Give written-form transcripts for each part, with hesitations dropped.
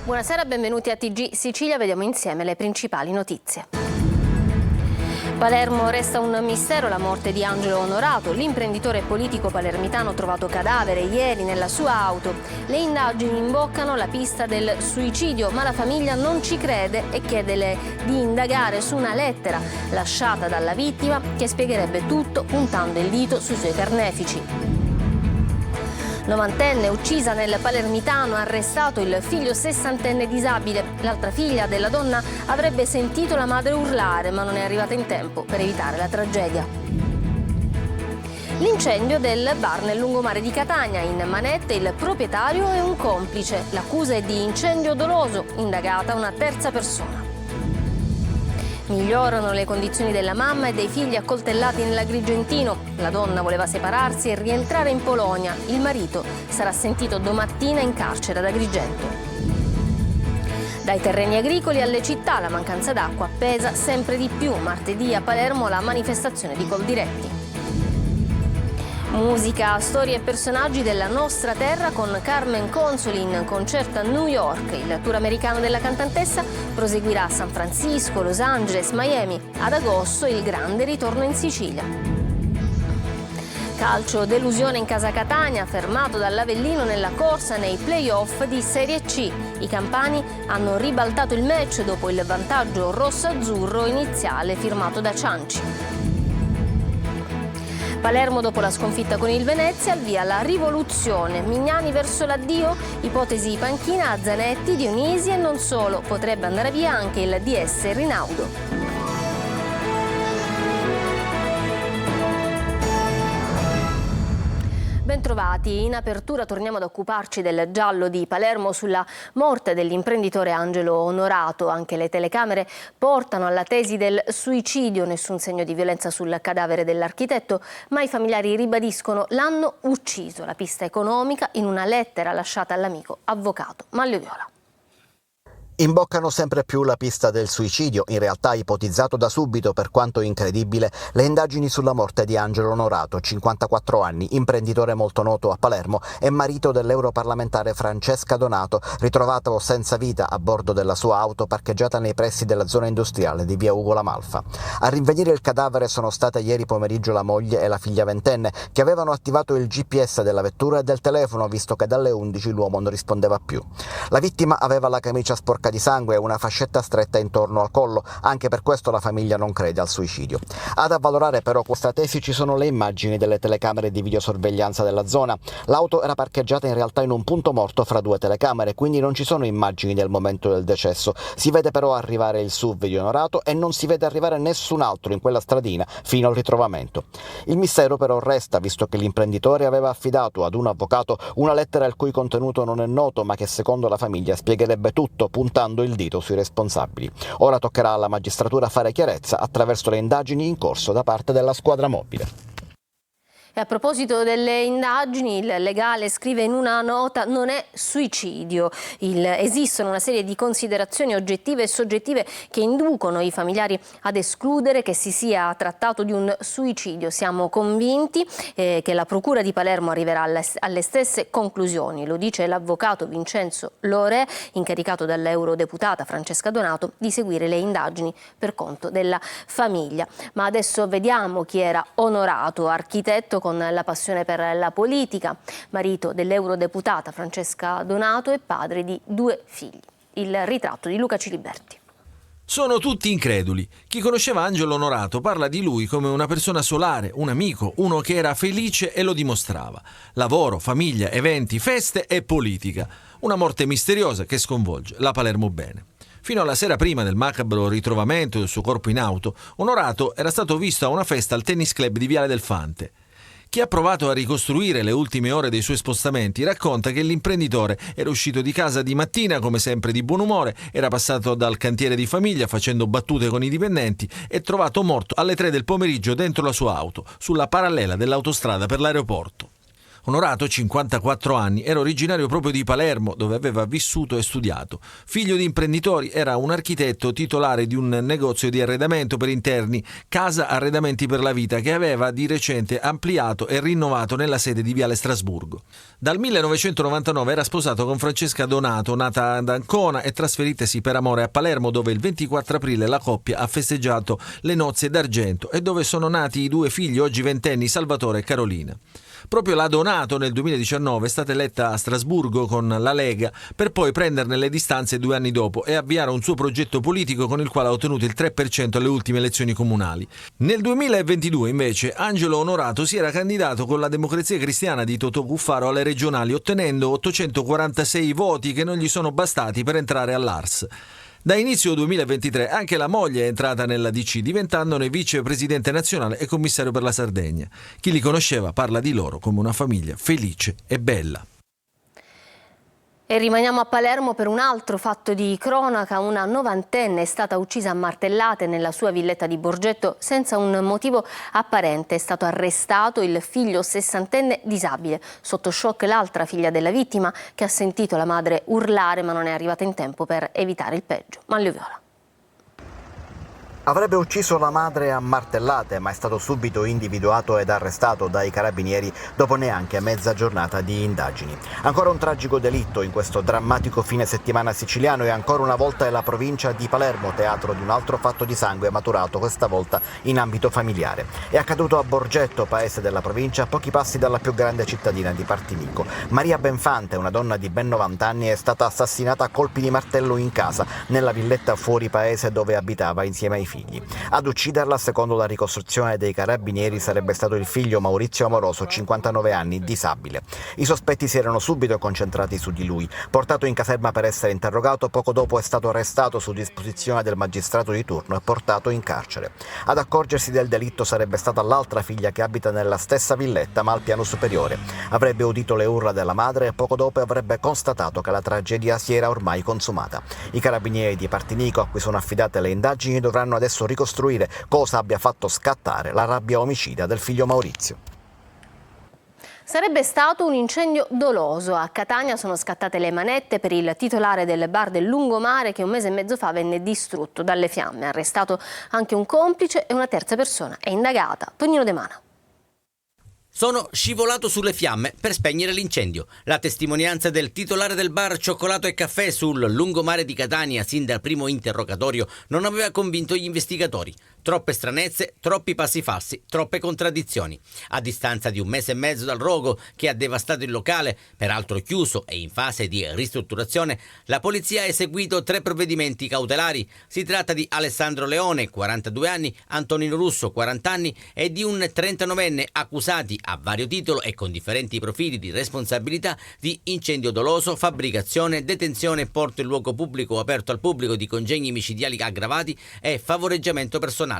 Buonasera, benvenuti a TG Sicilia, vediamo insieme le principali notizie. Palermo resta un mistero la morte di Angelo Onorato, l'imprenditore politico palermitano trovato cadavere ieri nella sua auto. Le indagini imboccano la pista del suicidio, ma la famiglia non ci crede e chiede di indagare su una lettera lasciata dalla vittima che spiegherebbe tutto puntando il dito sui suoi carnefici. 90enne uccisa nel Palermitano, arrestato il figlio 60enne disabile. L'altra figlia della donna avrebbe sentito la madre urlare, ma non è arrivata in tempo per evitare la tragedia. L'incendio del bar nel lungomare di Catania, in manette il proprietario e un complice. L'accusa è di incendio doloso, indagata una terza persona. Migliorano le condizioni della mamma e dei figli accoltellati nell'Agrigentino. La donna voleva separarsi e rientrare in Polonia. Il marito sarà sentito domattina in carcere ad Agrigento. Dai terreni agricoli alle città, la mancanza d'acqua pesa sempre di più. Martedì a Palermo la manifestazione di Coldiretti. Musica, storie e personaggi della nostra terra con Carmen Consoli in concerto a New York. Il tour americano della cantantessa proseguirà a San Francisco, Los Angeles, Miami. Ad agosto il grande ritorno in Sicilia. Calcio, delusione in casa Catania, fermato dall'Avellino nella corsa nei play-off di Serie C. I campani hanno ribaltato il match dopo il vantaggio rosso-azzurro iniziale firmato da Cianci. Palermo dopo la sconfitta con il Venezia, al via la rivoluzione. Mignani verso l'addio, ipotesi panchina a Zanetti, Dionisi e non solo. Potrebbe andare via anche il DS Rinaudo. Bentrovati, in apertura torniamo ad occuparci del giallo di Palermo sulla morte dell'imprenditore Angelo Onorato. Anche le telecamere portano alla tesi del suicidio, nessun segno di violenza sul cadavere dell'architetto, ma i familiari ribadiscono l'hanno ucciso. La pista economica in una lettera lasciata all'amico avvocato Manlio Viola. Imboccano sempre più la pista del suicidio, in realtà ipotizzato da subito per quanto incredibile, le indagini sulla morte di Angelo Onorato, 54 anni, imprenditore molto noto a Palermo e marito dell'europarlamentare Francesca Donato, ritrovato senza vita a bordo della sua auto parcheggiata nei pressi della zona industriale di via Ugo La Malfa. A rinvenire il cadavere sono state ieri pomeriggio la moglie e la figlia ventenne, che avevano attivato il GPS della vettura e del telefono, visto che dalle 11 l'uomo non rispondeva più. La vittima aveva la camicia sporca di sangue e una fascetta stretta intorno al collo, anche per questo la famiglia non crede al suicidio. Ad avvalorare però questa tesi ci sono le immagini delle telecamere di videosorveglianza della zona. L'auto era parcheggiata in realtà in un punto morto fra due telecamere, quindi non ci sono immagini del momento del decesso. Si vede però arrivare il SUV di Onorato e non si vede arrivare nessun altro in quella stradina fino al ritrovamento. Il mistero però resta, visto che l'imprenditore aveva affidato ad un avvocato una lettera il cui contenuto non è noto, ma che secondo la famiglia spiegherebbe tutto, puntando il dito sui responsabili. Ora toccherà alla magistratura fare chiarezza attraverso le indagini in corso da parte della squadra mobile. E a proposito delle indagini, il legale scrive in una nota: non è suicidio. Esistono una serie di considerazioni oggettive e soggettive che inducono i familiari ad escludere che si sia trattato di un suicidio. Siamo convinti che la Procura di Palermo arriverà alle stesse conclusioni. Lo dice l'avvocato Vincenzo Lore, incaricato dall'eurodeputata Francesca Donato di seguire le indagini per conto della famiglia. Ma adesso vediamo chi era Onorato, architetto con la passione per la politica, marito dell'eurodeputata Francesca Donato e padre di 2 figli. Il ritratto di Luca Ciliberti. Sono tutti increduli. Chi conosceva Angelo Onorato parla di lui come una persona solare, un amico, uno che era felice e lo dimostrava. Lavoro, famiglia, eventi, feste e politica. Una morte misteriosa che sconvolge la Palermo bene. Fino alla sera prima del macabro ritrovamento del suo corpo in auto, Onorato era stato visto a una festa al tennis club di Viale del Fante. Chi ha provato a ricostruire le ultime ore dei suoi spostamenti racconta che l'imprenditore era uscito di casa di mattina come sempre di buon umore, era passato dal cantiere di famiglia facendo battute con i dipendenti e trovato morto alle 3 del pomeriggio dentro la sua auto, sulla parallela dell'autostrada per l'aeroporto. Onorato, 54 anni, era originario proprio di Palermo, dove aveva vissuto e studiato. Figlio di imprenditori, era un architetto titolare di un negozio di arredamento per interni, Casa Arredamenti per la Vita, che aveva di recente ampliato e rinnovato nella sede di Viale Strasburgo. Dal 1999 era sposato con Francesca Donato, nata ad Ancona e trasferitasi per amore a Palermo, dove il 24 aprile la coppia ha festeggiato le nozze d'argento e dove sono nati i due figli oggi ventenni, Salvatore e Carolina. Proprio la Donato nel 2019 è stata eletta a Strasburgo con la Lega per poi prenderne le distanze 2 anni dopo e avviare un suo progetto politico con il quale ha ottenuto il 3% alle ultime elezioni comunali. Nel 2022 invece Angelo Onorato si era candidato con la Democrazia Cristiana di Totò Cuffaro alle regionali, ottenendo 846 voti che non gli sono bastati per entrare all'Ars. Da inizio 2023 anche la moglie è entrata nella DC, diventandone vicepresidente nazionale e commissario per la Sardegna. Chi li conosceva parla di loro come una famiglia felice e bella. E rimaniamo a Palermo per un altro fatto di cronaca. Una novantenne è stata uccisa a martellate nella sua villetta di Borgetto senza un motivo apparente. È stato arrestato il figlio sessantenne disabile. Sotto shock l'altra figlia della vittima, che ha sentito la madre urlare ma non è arrivata in tempo per evitare il peggio. Manlio Viola. Avrebbe ucciso la madre a martellate, ma è stato subito individuato ed arrestato dai carabinieri dopo neanche mezza giornata di indagini. Ancora un tragico delitto in questo drammatico fine settimana siciliano e ancora una volta è la provincia di Palermo, teatro di un altro fatto di sangue maturato questa volta in ambito familiare. È accaduto a Borgetto, paese della provincia, a pochi passi dalla più grande cittadina di Partinico. Maria Benfante, una donna di ben 90 anni, è stata assassinata a colpi di martello in casa, nella villetta fuori paese dove abitava insieme ai figli. Ad ucciderla, secondo la ricostruzione dei carabinieri, sarebbe stato il figlio Maurizio Amoroso, 59 anni, disabile. I sospetti si erano subito concentrati su di lui. Portato in caserma per essere interrogato, poco dopo è stato arrestato su disposizione del magistrato di turno e portato in carcere. Ad accorgersi del delitto sarebbe stata l'altra figlia, che abita nella stessa villetta ma al piano superiore. Avrebbe udito le urla della madre e poco dopo avrebbe constatato che la tragedia si era ormai consumata. I carabinieri di Partinico, a cui sono affidate le indagini, dovranno adesso ricostruire cosa abbia fatto scattare la rabbia omicida del figlio Maurizio. Sarebbe stato un incendio doloso. A Catania sono scattate le manette per il titolare del bar del Lungomare, che un mese e mezzo fa venne distrutto dalle fiamme. Arrestato anche un complice e una terza persona è indagata. Tonino De Mana. Sono scivolato sulle fiamme per spegnere l'incendio. La testimonianza del titolare del bar Cioccolato e Caffè sul Lungomare di Catania sin dal primo interrogatorio non aveva convinto gli investigatori. Troppe stranezze, troppi passi falsi, troppe contraddizioni. A distanza di un mese e mezzo dal rogo che ha devastato il locale, peraltro chiuso e in fase di ristrutturazione, la polizia ha eseguito 3 provvedimenti cautelari. Si tratta di Alessandro Leone, 42 anni, Antonino Russo, 40 anni e di un 39enne accusati a vario titolo e con differenti profili di responsabilità di incendio doloso, fabbricazione, detenzione e porto in luogo pubblico o aperto al pubblico di congegni micidiali aggravati e favoreggiamento personale.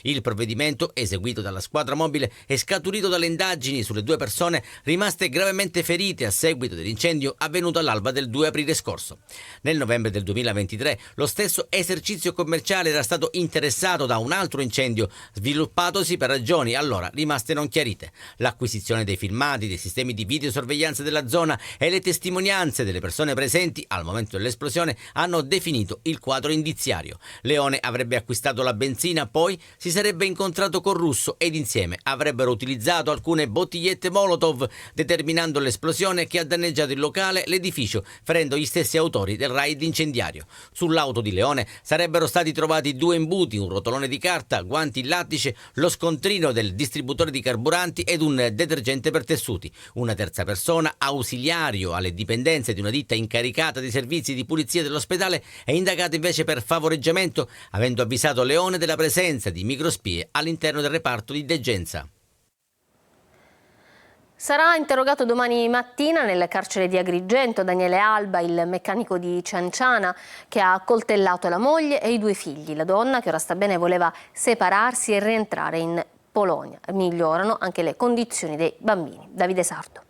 Il provvedimento, eseguito dalla squadra mobile, è scaturito dalle indagini sulle 2 persone rimaste gravemente ferite a seguito dell'incendio avvenuto all'alba del 2 aprile scorso. Nel novembre del 2023 lo stesso esercizio commerciale era stato interessato da un altro incendio sviluppatosi per ragioni allora rimaste non chiarite. L'acquisizione dei filmati, dei sistemi di videosorveglianza della zona e le testimonianze delle persone presenti al momento dell'esplosione hanno definito il quadro indiziario. Leone avrebbe acquistato la benzina, poi si sarebbe incontrato con Russo ed insieme avrebbero utilizzato alcune bottigliette Molotov, determinando l'esplosione che ha danneggiato il locale, l'edificio, ferendo gli stessi autori del raid incendiario. Sull'auto di Leone sarebbero stati trovati 2 imbuti, un rotolone di carta, guanti in lattice, lo scontrino del distributore di carburanti ed un detergente per tessuti. Una terza persona, ausiliario alle dipendenze di una ditta incaricata dei servizi di pulizia dell'ospedale, è indagata invece per favoreggiamento, avendo avvisato Leone della presenza di microspie all'interno del reparto di degenza. Sarà interrogato domani mattina nel carcere di Agrigento Daniele Alba, il meccanico di Cianciana che ha accoltellato la moglie e i 2 figli. La donna, che ora sta bene, voleva separarsi e rientrare in Polonia. Migliorano anche le condizioni dei bambini. Davide Sardo.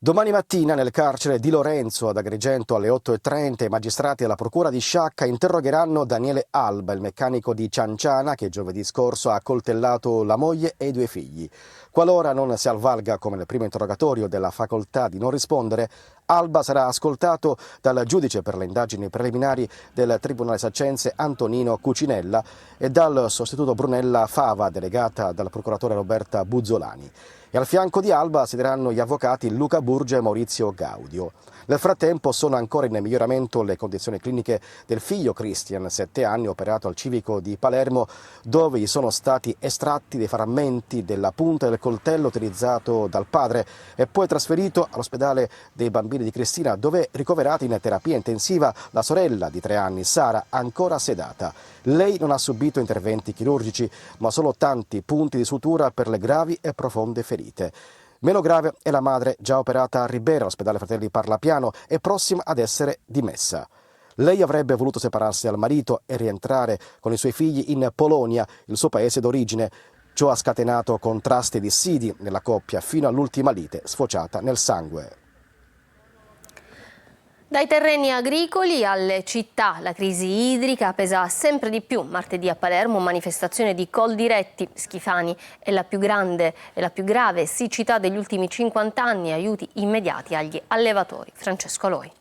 Domani mattina nel carcere di Lorenzo ad Agrigento alle 8:30 i magistrati della procura di Sciacca interrogheranno Daniele Alba, il meccanico di Cianciana che giovedì scorso ha accoltellato la moglie e i 2 figli. Qualora non si avvalga come nel primo interrogatorio della facoltà di non rispondere, Alba sarà ascoltato dal giudice per le indagini preliminari del Tribunale Saccense Antonino Cucinella e dal sostituto Brunella Fava, delegata dal procuratore Roberta Buzzolani. E al fianco di Alba siederanno gli avvocati Luca Burge e Maurizio Gaudio. Nel frattempo sono ancora in miglioramento le condizioni cliniche del figlio Christian, 7 anni, operato al civico di Palermo, dove gli sono stati estratti dei frammenti della punta del coltello utilizzato dal padre e poi trasferito all'ospedale dei bambini di Cristina, dove è ricoverata in terapia intensiva la sorella di 3 anni, Sara, ancora sedata. Lei non ha subito interventi chirurgici, ma solo tanti punti di sutura per le gravi e profonde ferite. Meno grave è la madre, già operata a Ribera, all'ospedale Fratelli Parlapiano, e prossima ad essere dimessa. Lei avrebbe voluto separarsi dal marito e rientrare con i suoi figli in Polonia, il suo paese d'origine. Ciò ha scatenato contrasti e dissidi nella coppia fino all'ultima lite sfociata nel sangue. Dai terreni agricoli alle città, la crisi idrica pesa sempre di più. Martedì a Palermo, manifestazione di Coldiretti. Schifani è la più grande e la più grave siccità degli ultimi 50 anni. Aiuti immediati agli allevatori. Francesco Aloi.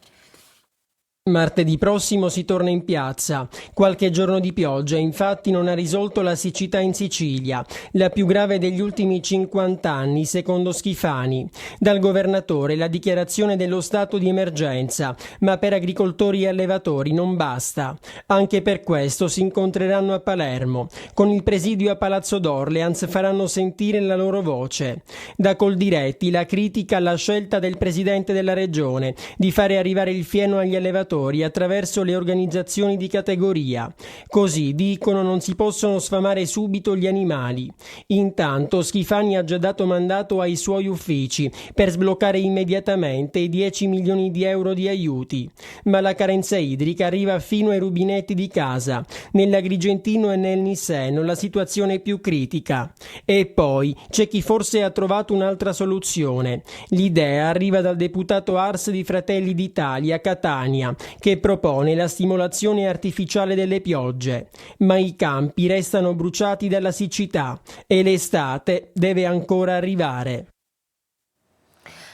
Martedì prossimo si torna in piazza. Qualche giorno di pioggia infatti non ha risolto la siccità in Sicilia, la più grave degli ultimi 50 anni secondo Schifani. Dal governatore la dichiarazione dello stato di emergenza, ma per agricoltori e allevatori non basta. Anche per questo si incontreranno a Palermo. Con il presidio a Palazzo d'Orleans faranno sentire la loro voce. Da Coldiretti la critica alla scelta del presidente della regione di fare arrivare il fieno agli allevatori attraverso le organizzazioni di categoria. Così, dicono, non si possono sfamare subito gli animali. Intanto Schifani ha già dato mandato ai suoi uffici per sbloccare immediatamente i 10 milioni di euro di aiuti. Ma la carenza idrica arriva fino ai rubinetti di casa. Nell'Agrigentino e nel Nisseno la situazione è più critica. E poi c'è chi forse ha trovato un'altra soluzione. L'idea arriva dal deputato Ars di Fratelli d'Italia, Catania, che propone la stimolazione artificiale delle piogge, ma i campi restano bruciati dalla siccità e l'estate deve ancora arrivare.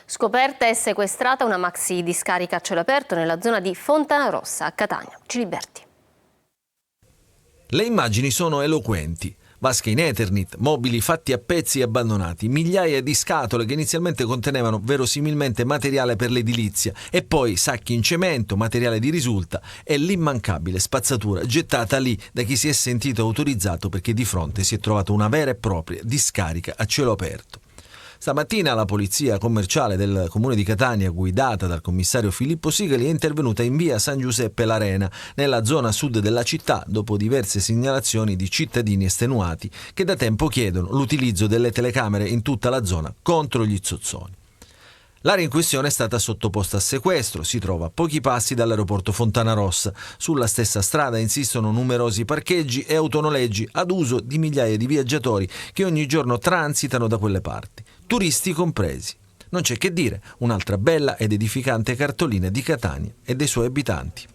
Scoperta e sequestrata una maxi discarica a cielo aperto nella zona di Fontanarossa a Catania. Ciliberti. Le immagini sono eloquenti. Vasche in Eternit, mobili fatti a pezzi e abbandonati, migliaia di scatole che inizialmente contenevano verosimilmente materiale per l'edilizia e poi sacchi in cemento, materiale di risulta e l'immancabile spazzatura gettata lì da chi si è sentito autorizzato perché di fronte si è trovata una vera e propria discarica a cielo aperto. Stamattina la polizia commerciale del comune di Catania, guidata dal commissario Filippo Sigali, è intervenuta in via San Giuseppe l'Arena, nella zona sud della città, dopo diverse segnalazioni di cittadini estenuati che da tempo chiedono l'utilizzo delle telecamere in tutta la zona contro gli zozzoni. L'area in questione è stata sottoposta a sequestro, si trova a pochi passi dall'aeroporto Fontanarossa. Sulla stessa strada insistono numerosi parcheggi e autonoleggi ad uso di migliaia di viaggiatori che ogni giorno transitano da quelle parti, turisti compresi. Non c'è che dire, un'altra bella ed edificante cartolina di Catania e dei suoi abitanti.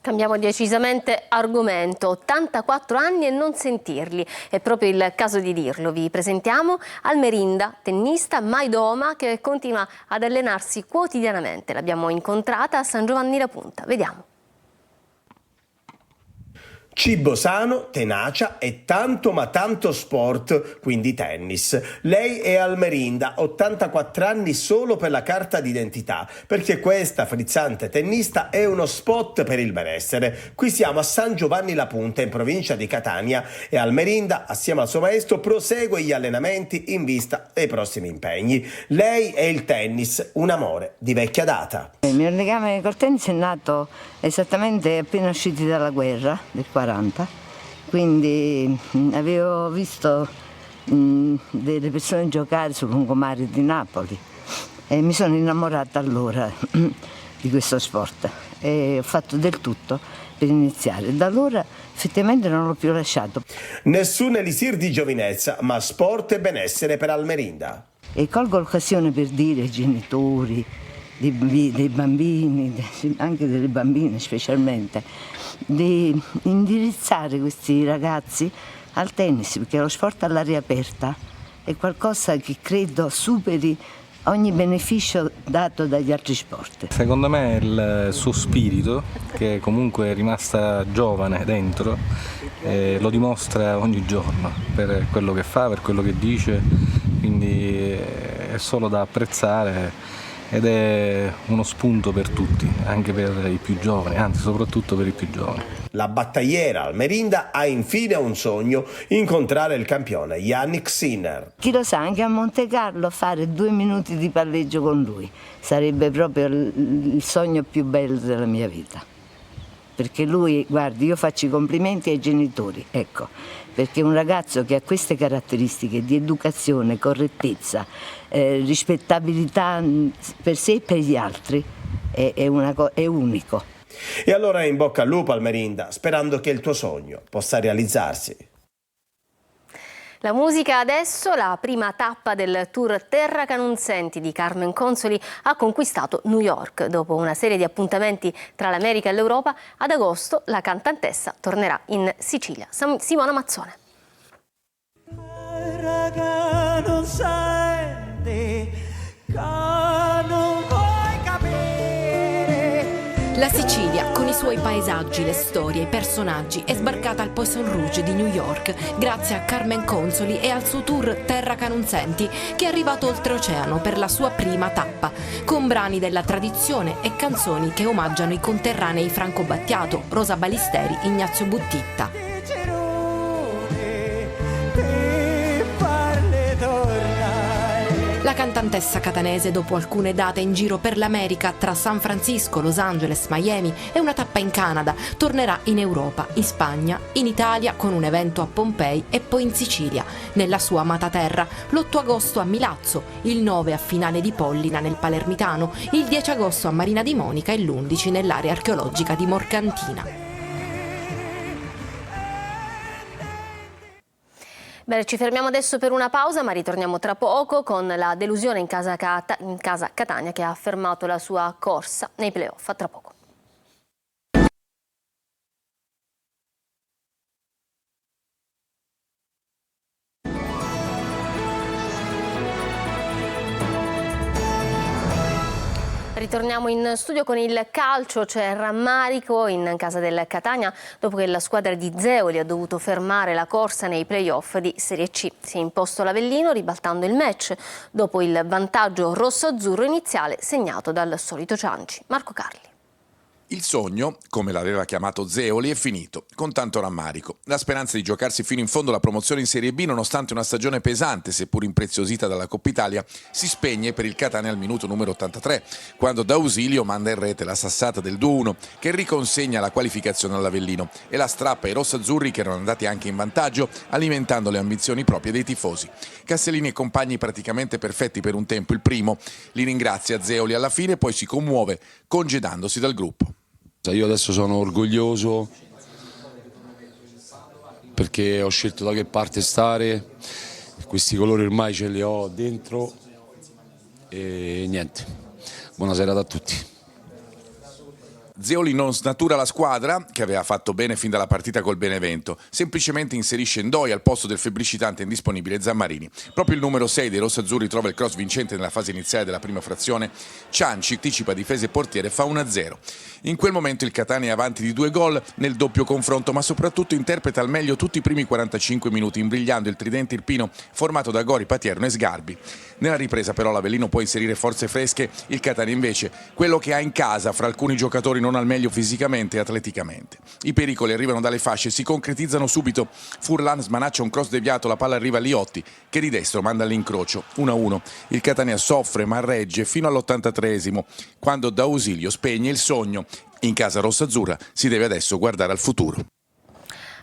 Cambiamo decisamente argomento. 84 anni e non sentirli. È proprio il caso di dirlo. Vi presentiamo Almerinda, tennista Maidoma, che continua ad allenarsi quotidianamente. L'abbiamo incontrata a San Giovanni la Punta. Vediamo. Cibo sano, tenacia e tanto ma tanto sport, quindi tennis. Lei è Almerinda, 84 anni solo per la carta d'identità, perché questa frizzante tennista è uno spot per il benessere. Qui siamo a San Giovanni la Punta, in provincia di Catania, e Almerinda, assieme al suo maestro, prosegue gli allenamenti in vista dei prossimi impegni. Lei è il tennis, un amore di vecchia data. Il mio legame col tennis è nato esattamente appena usciti dalla guerra del 40, quindi avevo visto delle persone giocare sul lungomare di Napoli e mi sono innamorata allora di questo sport e ho fatto del tutto per iniziare. Da allora effettivamente non l'ho più lasciato. Nessun elisir di giovinezza, ma sport e benessere per Almerinda. E colgo l'occasione per dire ai genitori dei bambini, anche delle bambine specialmente, di indirizzare questi ragazzi al tennis, perché lo sport all'aria aperta è qualcosa che credo superi ogni beneficio dato dagli altri sport. Secondo me il suo spirito, che comunque è rimasta giovane dentro, lo dimostra ogni giorno per quello che fa, per quello che dice, quindi è solo da apprezzare ed è uno spunto per tutti, anche per i più giovani, anzi soprattutto per i più giovani. La battagliera Almerinda ha infine un sogno: incontrare il campione Jannik Sinner. Chi lo sa, anche a Monte Carlo fare 2 minuti di palleggio con lui sarebbe proprio il sogno più bello della mia vita. Perché lui, guardi, io faccio i complimenti ai genitori, ecco, perché un ragazzo che ha queste caratteristiche di educazione, correttezza, rispettabilità per sé e per gli altri è unico. E allora in bocca al lupo Almerinda, sperando che il tuo sogno possa realizzarsi. La musica adesso, la prima tappa del tour Terra che non senti di Carmen Consoli ha conquistato New York. Dopo una serie di appuntamenti tra l'America e l'Europa, ad agosto la cantantessa tornerà in Sicilia. Simona Mazzone. Terra che non senti, che non vuoi capire. La Sicilia, con i suoi paesaggi, le storie, i personaggi, è sbarcata al Poisson Rouge di New York grazie a Carmen Consoli e al suo tour Terra che non senti, che è arrivato oltreoceano per la sua prima tappa, con brani della tradizione e canzoni che omaggiano i conterranei Franco Battiato, Rosa Balisteri, Ignazio Buttitta. La cantantessa catanese, dopo alcune date in giro per l'America tra San Francisco, Los Angeles, Miami e una tappa in Canada, tornerà in Europa, in Spagna, in Italia con un evento a Pompei e poi in Sicilia, nella sua amata terra, l'8 agosto a Milazzo, il 9 a Finale di Pollina nel Palermitano, il 10 agosto a Marina di Monica e l'11 nell'area archeologica di Morgantina. Bene, ci fermiamo adesso per una pausa, ma ritorniamo tra poco con la delusione in casa Catania, che ha fermato la sua corsa nei playoff. A tra poco. Ritorniamo in studio con il calcio, c'è rammarico in casa del Catania dopo che la squadra di Zeoli ha dovuto fermare la corsa nei playoff di Serie C. Si è imposto l'Avellino ribaltando il match dopo il vantaggio rosso-azzurro iniziale segnato dal solito Cianci. Marco Carli. Il sogno, come l'aveva chiamato Zeoli, è finito, con tanto rammarico. La speranza di giocarsi fino in fondo la promozione in Serie B, nonostante una stagione pesante, seppur impreziosita dalla Coppa Italia, si spegne per il Catania al minuto numero 83, quando D'Ausilio manda in rete la sassata del 2-1, che riconsegna la qualificazione all'Avellino e la strappa ai rossazzurri, che erano andati anche in vantaggio, alimentando le ambizioni proprie dei tifosi. Castellini e compagni praticamente perfetti per un tempo il primo, li ringrazia Zeoli alla fine, poi si commuove congedandosi dal gruppo. Io adesso sono orgoglioso perché ho scelto da che parte stare, questi colori ormai ce li ho dentro e niente, buona serata a tutti. Zeoli non snatura la squadra, che aveva fatto bene fin dalla partita col Benevento, semplicemente inserisce Ndoi al posto del febbricitante indisponibile Zammarini. Proprio il numero 6 dei rossazzurri trova il cross vincente nella fase iniziale della prima frazione. Cianci anticipa difesa e portiere, fa 1-0. In quel momento il Catania è avanti di 2 gol nel doppio confronto, ma soprattutto interpreta al meglio tutti i primi 45 minuti, imbrigliando il tridente irpino formato da Gori, Patierno e Sgarbi. Nella ripresa però l'Avellino può inserire forze fresche, il Catania invece quello che ha in casa fra alcuni giocatori non al meglio fisicamente e atleticamente. I pericoli arrivano dalle fasce e si concretizzano subito. Furlan smanaccia un cross deviato, la palla arriva a Liotti che di destro manda all'incrocio. 1-1. Il Catania soffre ma regge fino all'83esimo, quando D'Ausilio spegne il sogno. In casa rossazzurra si deve adesso guardare al futuro.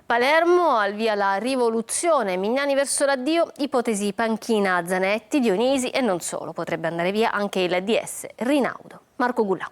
Palermo al via la rivoluzione, Mignani verso l'addio, ipotesi panchina Zanetti, Dionisi e non solo, potrebbe andare via anche il DS Rinaudo. Marco Gullà.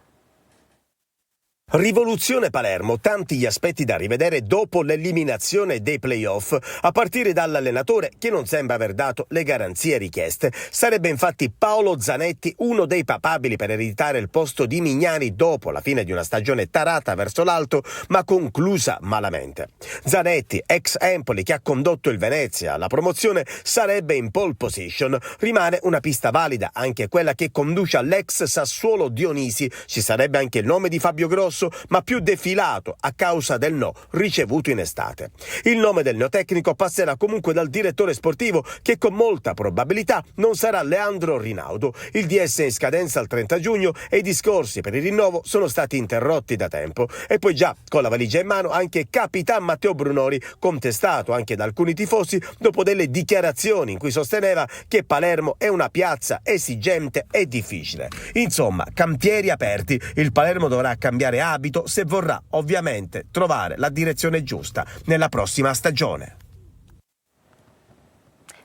Rivoluzione Palermo, tanti gli aspetti da rivedere dopo l'eliminazione dei playoff, a partire dall'allenatore che non sembra aver dato le garanzie richieste. Sarebbe infatti Paolo Zanetti uno dei papabili per ereditare il posto di Mignani dopo la fine di una stagione tarata verso l'alto ma conclusa malamente. Zanetti, ex Empoli che ha condotto il Venezia alla promozione, sarebbe in pole position. Rimane una pista valida, anche quella che conduce all'ex Sassuolo Dionisi. Ci sarebbe anche il nome di Fabio Grosso, ma più defilato a causa del no ricevuto in estate. Il nome del neotecnico passerà comunque dal direttore sportivo, che con molta probabilità non sarà Leandro Rinaudo. Il DS è in scadenza al 30 giugno e i discorsi per il rinnovo sono stati interrotti da tempo. E poi già con la valigia in mano anche Capitan Matteo Brunori, contestato anche da alcuni tifosi dopo delle dichiarazioni in cui sosteneva che Palermo è una piazza esigente e difficile. Insomma, cantieri aperti. Il Palermo dovrà cambiare abito se vorrà ovviamente trovare la direzione giusta nella prossima stagione.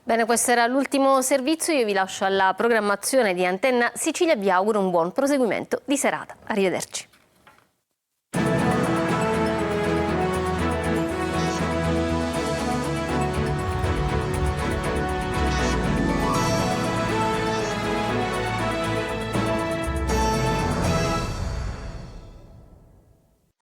Bene, questo era l'ultimo servizio, io vi lascio alla programmazione di Antenna Sicilia e vi auguro un buon proseguimento di serata. Arrivederci.